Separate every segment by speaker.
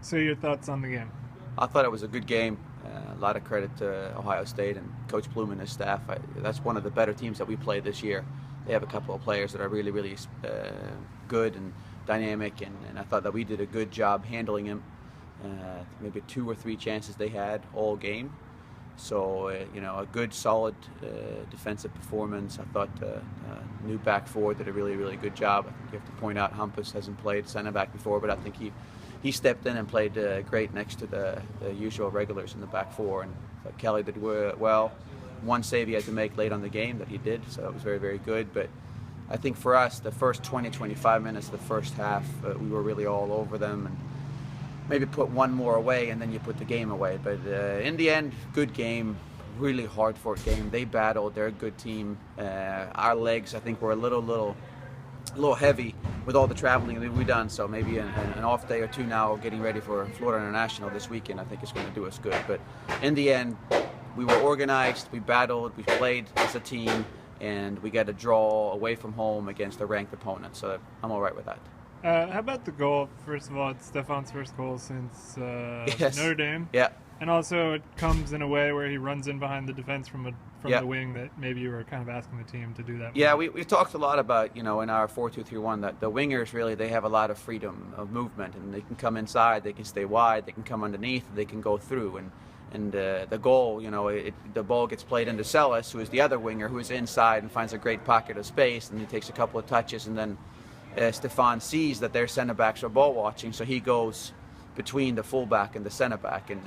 Speaker 1: So your thoughts on the game?
Speaker 2: I thought it was a good game. A lot of credit to Ohio State and Coach Bloom and his staff. That's one of the better teams that we played this year. They have a couple of players that are really, really good and dynamic, and I thought that we did a good job handling him. Maybe 2 or 3 chances they had all game. So, a good, solid defensive performance. I thought new back four did a really, really good job. I think you have to point out Hampus hasn't played center back before, but I think he stepped in and played great next to the usual regulars in the back four. And Kelly did well. One save he had to make late on the game that he did, so that was very, very good. But I think for us, the first 20, 25 minutes of the first half, we were really all over them. And maybe put one more away and then you put the game away. But in the end, good game, really hard fought game. They battled, they're a good team. Our legs, I think, were a little heavy with all the traveling that we've done. So maybe an off day or two now, getting ready for Florida International this weekend, I think it's going to do us good. But in the end, we were organized, we battled, we played as a team, and we got a draw away from home against a ranked opponent. So I'm all right with that.
Speaker 1: How about the goal? First of all, it's Stefan's first goal since
Speaker 2: Yes.
Speaker 1: Notre Dame.
Speaker 2: Yeah.
Speaker 1: And also, it comes in a way where he runs in behind the defense from
Speaker 2: Yeah.
Speaker 1: the wing that maybe you were kind of asking the team to do that.
Speaker 2: Yeah, we've talked a lot about, in our 4-2-3-1, that the wingers really, they have a lot of freedom of movement, and they can come inside, they can stay wide, they can come underneath, they can go through. And the goal, the ball gets played into Sellis, who is the other winger, who is inside and finds a great pocket of space, and he takes a couple of touches, and then Stefan sees that their center backs are ball watching, so he goes between the fullback and the center back, and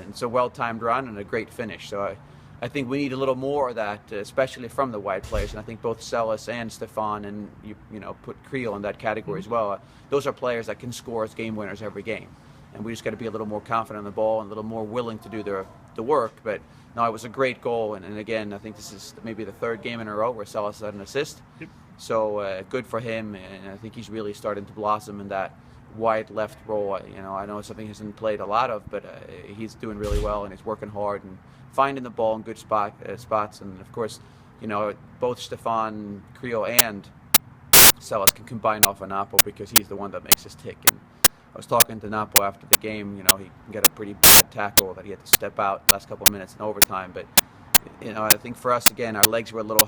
Speaker 2: it's a well-timed run and a great finish. So I think we need a little more of that, especially from the wide players. And I think both Sellis and Stefan, and you put Creel in that category as well. Those are players that can score as game winners every game, and we just got to be a little more confident on the ball and a little more willing to do the work. But no, it was a great goal, and again, I think this is maybe the third game in a row where Sellis had an assist.
Speaker 1: Yep.
Speaker 2: So good for him, and I think he's really starting to blossom in that wide left role. I know it's something he hasn't played a lot of, but he's doing really well, and he's working hard and finding the ball in good spots. And of course, both Stefan, Creel, and Sellis can combine off of Napo because he's the one that makes us tick. And I was talking to Napo after the game. He got a pretty bad tackle that he had to step out last couple of minutes in overtime, but I think for us, again, our legs were a little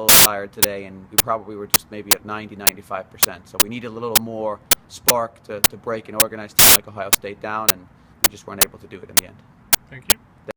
Speaker 2: tired today, and we probably were just maybe at 90-95%. So we needed a little more spark to break an organized team like Ohio State down, and we just weren't able to do it in the end.
Speaker 1: Thank you.